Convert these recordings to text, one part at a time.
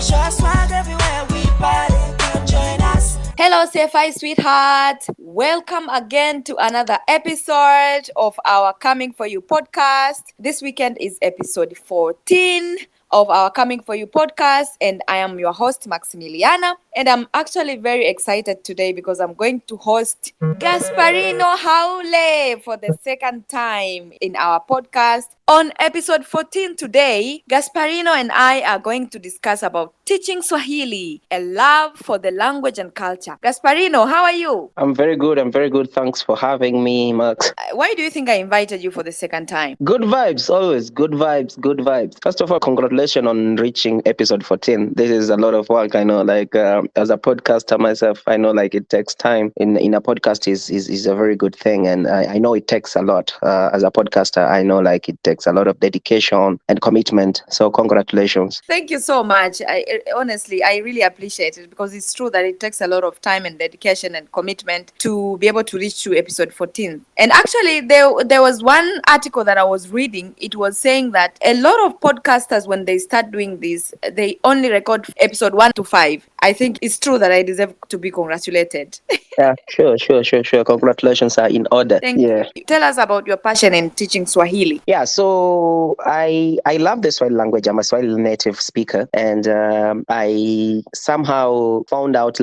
show our swag everywhere we party. Come join us. Hello, CFI sweetheart. Welcome again to another episode of our Coming For You podcast. This weekend is episode 14 of our Coming For You podcast, and I am your host, Maximiliana. And I'm actually very excited today because I'm going to host Gasparino Haule for the second time in our podcast. On episode 14 today, Gasparino and I are going to discuss about teaching Swahili, a love for the language and culture. Gasparino, how are you? I'm very good. Thanks for having me, Max. Why do you think I invited you for the second time? Good vibes, always. Good vibes. First of all, congratulations on reaching episode 14. This is a lot of work. I know, as a podcaster myself, I know it takes time in a podcast is a very good thing. And I know it takes a lot. As a podcaster, I know it takes a lot of dedication and commitment. So congratulations. Thank you so much. Honestly, I really appreciate it because it's true that it takes a lot of time and dedication and commitment to be able to reach to episode 14. And actually, there was one article that I was reading. It was saying that a lot of podcasters, when they start doing this, they only record episode 1 to 5. I think it's true that I deserve to be congratulated. Yeah, sure. Congratulations are in order. Thank you. Tell us about your passion in teaching Swahili. Yeah, so I love the Swahili language. I'm a Swahili native speaker, and I somehow found out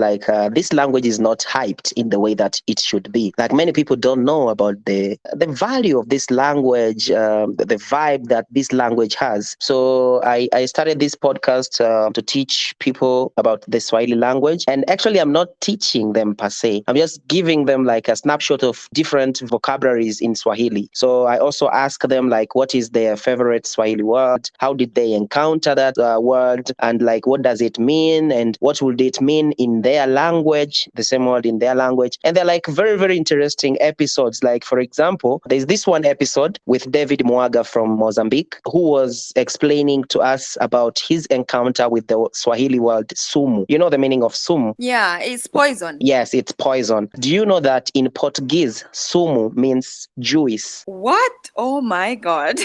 this language is not hyped in the way that it should be. Many people don't know about the value of this language, the vibe that this language has. So I started this podcast to teach people about the Swahili language, and actually I'm not teaching them per se. I'm just giving them a snapshot of different vocabularies in Swahili. So I also ask them what is their favorite Swahili word, how did they encounter that word, and what does it mean, and what would it mean in their language, the same word in their language. And they're very, very interesting episodes. For example, there's this one episode with David Mwaga from Mozambique, who was explaining to us about his encounter with the Swahili word sumu. You know the meaning of sumu? Yeah, it's poison. Yes, it's poison. Do you know that in Portuguese, sumu means juice? What? Oh my God.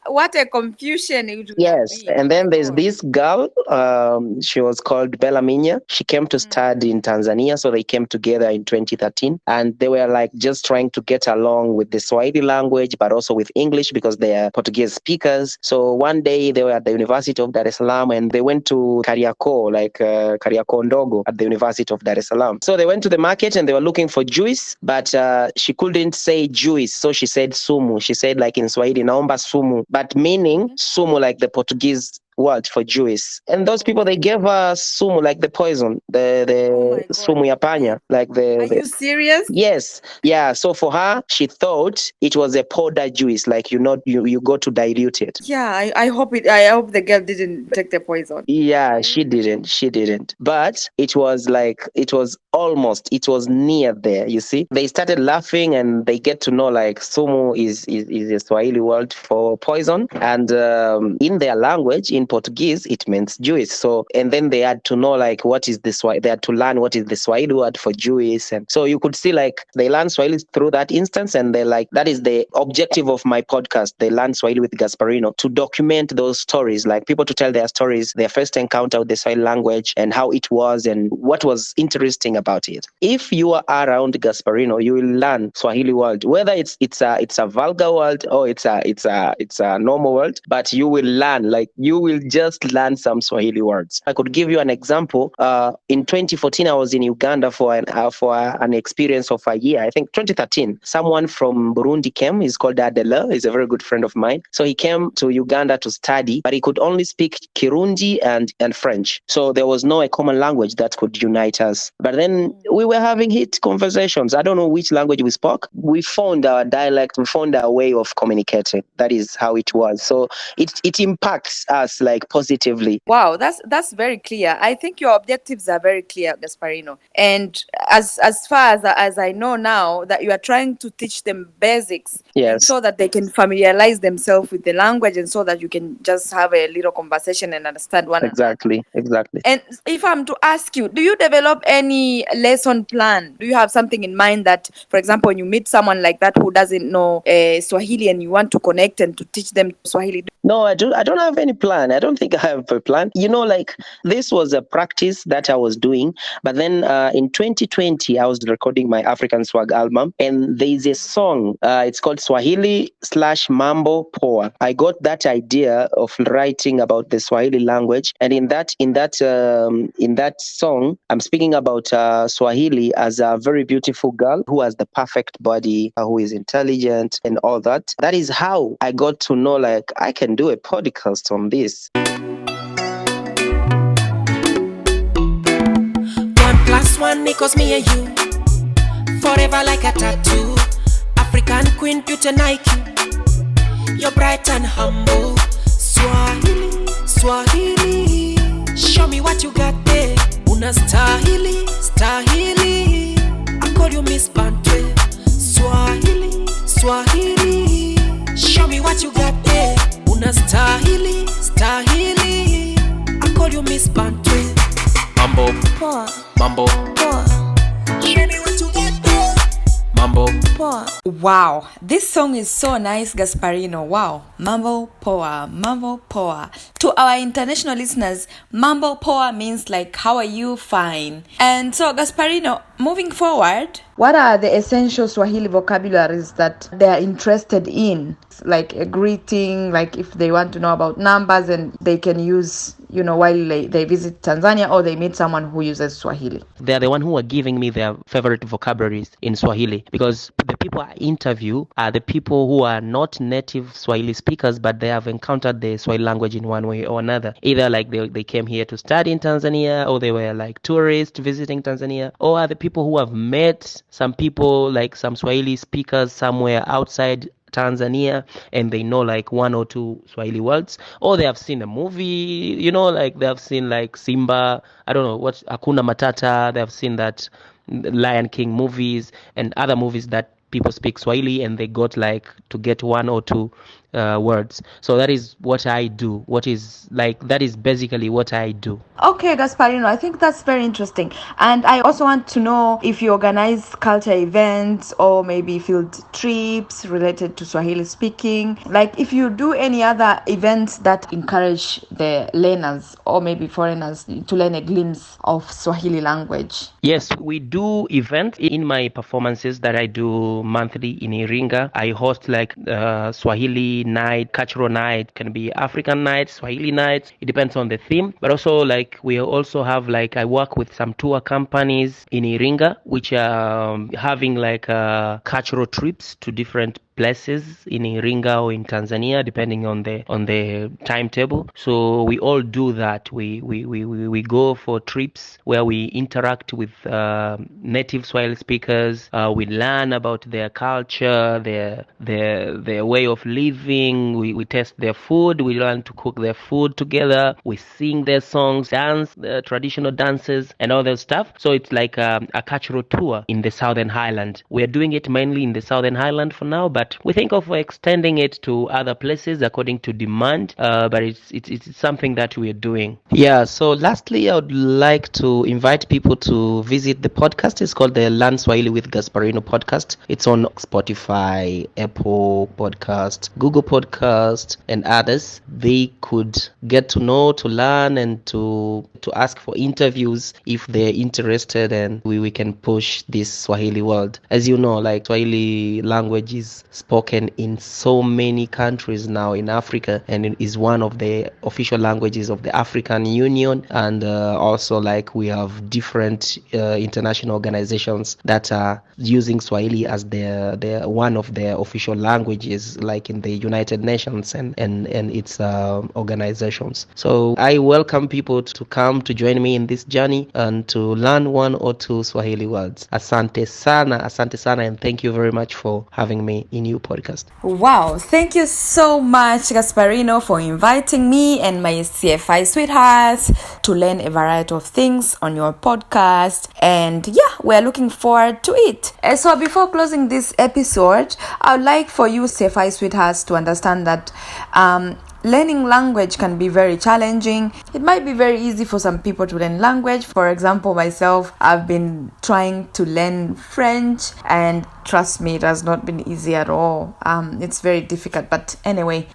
What a confusion it would Yes, be. and then there's this girl, she was called Bella Minya. She came to study in Tanzania, so they came together in 2013, and they were just trying to get along with the Swahili language, but also with English because they are Portuguese speakers. So one day they were at the University of Dar es Salaam, and they went to Kariako, Kariako Ndogo at the University of Dar es Salaam. So they went to the market and they were looking for juice, but she couldn't say juice, so she said sumu. She said in Swahili, naomba sumu, but meaning sumu the Portuguese word for juice. And those people, they gave her sumu, the poison, the sumu ya panya, Are you serious? Yes. Yeah. So for her, she thought it was a powder juice, you go to dilute it. Yeah, I hope the girl didn't take the poison. Yeah, she didn't. But it was it was near there, you see. They started laughing and they get to know sumu is a Swahili word for poison. And in their language, in Portuguese, it means juice. So, and then they had to know what is the Swahili, they had to learn what is the Swahili word for juice. And so you could see they learn Swahili through that instance, and they're that is the objective of my podcast. They learn Swahili with Gasparino, to document those stories, people to tell their stories, their first encounter with the Swahili language and how it was and what was interesting about it. If you are around Gasparino, you will learn Swahili word, whether it's a vulgar word or it's a normal word, but you will learn you will just learn some Swahili words. I could give you an example. In 2014, I was in Uganda for an experience of a year. I think 2013, someone from Burundi came. He's called Adela. He's a very good friend of mine. So he came to Uganda to study, but he could only speak Kirundi and French. So there was no common language that could unite us. But then we were having heat conversations. I don't know which language we spoke. We found our dialect. We found our way of communicating. That is how it was. So it impacts us positively. Wow, that's very clear. I think your objectives are very clear, Gasparino. And as far as I know now, that you are trying to teach them basics, yes, so that they can familiarize themselves with the language, and so that you can just have a little conversation and understand one another. Exactly. And if I'm to ask you, do you develop any lesson plan? Do you have something in mind that, for example, when you meet someone like that who doesn't know Swahili and you want to connect and to teach them Swahili? No, I don't have any plan. I don't think I have a plan. Like this was a practice that I was doing. But then in 2020, I was recording my African Swag album, and there is a song. It's called Swahili/Mambo Poa. I got that idea of writing about the Swahili language, and in that song, I'm speaking about Swahili as a very beautiful girl who has the perfect body, who is intelligent, and all that. That is how I got to know, like, I can do a podcast on this. 1+1 equals me and you, forever like a tattoo. African queen, beauty Nike, you're bright and humble. Swahili, Swahili, show me what you got there. Una stahili, stahili, I call you Miss Bantwe. Swahili, Swahili, show me what you got there. Una stahili, stahili, I call you Miss Bantwe. Mambo, Poa. mambo, Poa. show me what you got there. Mambo, Poa. Wow, this song is so nice, Gasparino. Wow, Mambo Poa, Mambo Poa. To our international listeners, Mambo Poa means like, how are you? Fine. And so, Gasparino, moving forward, what are the essential Swahili vocabularies that they are interested in? Like a greeting, like if they want to know about numbers and they can use, while they visit Tanzania or they meet someone who uses Swahili. They are the one who are giving me their favorite vocabularies in Swahili, because the people I interview are the people who are not native Swahili speakers, but they have encountered the Swahili language in one way or another. Either like they came here to study in Tanzania, or they were like tourists visiting Tanzania, or are the people who have met some people, like some Swahili speakers somewhere outside Tanzania, and they know like one or two Swahili words, or they have seen a movie, like they have seen like Simba, I don't know what, Hakuna Matata, they have seen that Lion King movies and other movies that people speak Swahili, and they got like to get one or two words. So that is what I do. That is basically what I do. Okay, Gasparino, I think that's very interesting. And I also want to know if you organize culture events or maybe field trips related to Swahili speaking. Like if you do any other events that encourage the learners or maybe foreigners to learn a glimpse of Swahili language. Yes, we do events in my performances that I do monthly in Iringa. I host like Swahili night, cultural night, can be African night, Swahili nights. It depends on the theme. But also like we also have like, I work with some tour companies in Iringa, which are having like cultural trips to different places in Iringa or in Tanzania, depending on the timetable. So we all do that. We go for trips where we interact with native Swahili speakers. We learn about their culture, their way of living. We taste their food. We learn to cook their food together. We sing their songs, dance traditional dances, and all that stuff. So it's like a cultural tour in the Southern Highland. We are doing it mainly in the Southern Highland for now, but we think of extending it to other places according to demand. But it's something that we are doing. Yeah. So lastly, I would like to invite people to visit the podcast. It's called the Learn Swahili with Gasparino podcast. It's on Spotify, Apple Podcast, Google Podcast, and others. They could get to know, to learn, and to ask for interviews if they're interested, and we can push this Swahili world. As you know, like Swahili language is spoken in so many countries now in Africa, and it is one of the official languages of the African Union. And also like we have different international organizations that are using Swahili as their one of their official languages, like in the United Nations and its organizations. So I welcome people to come to join me in this journey and to learn one or two Swahili words. Asante sana, and thank you very much for having me in your podcast. Wow, thank you so much, Gasparino, for inviting me and my CFI sweethearts to learn a variety of things on your podcast. And yeah, we're looking forward to it. So before closing this episode, I would like for you, CFI sweethearts, to understand that learning language can be very challenging. It might be very easy for some people to learn language. For example, myself, I've been trying to learn French, and Trust me, it has not been easy at all. It's very difficult. But anyway,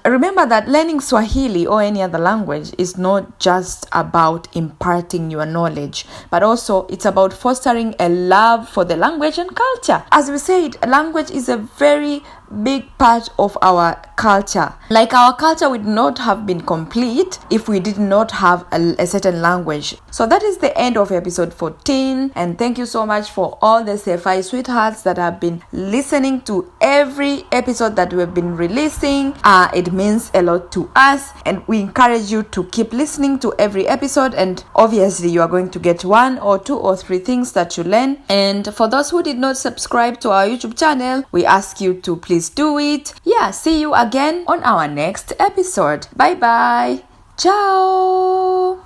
remember that learning Swahili or any other language is not just about imparting your knowledge, but also it's about fostering a love for the language and culture. As we said, language is a very big part of our culture. Like, our culture would not have been complete if we did not have a certain language. So that is the end of episode 14, and thank you so much for all the CFI sweethearts that have been listening to every episode that we've been releasing. It means a lot to us, and we encourage you to keep listening to every episode, and obviously you are going to get 1 or 2 or 3 things that you learn. And for those who did not subscribe to our YouTube channel, we ask you to please do it. See you again on our next episode. Bye bye. Ciao.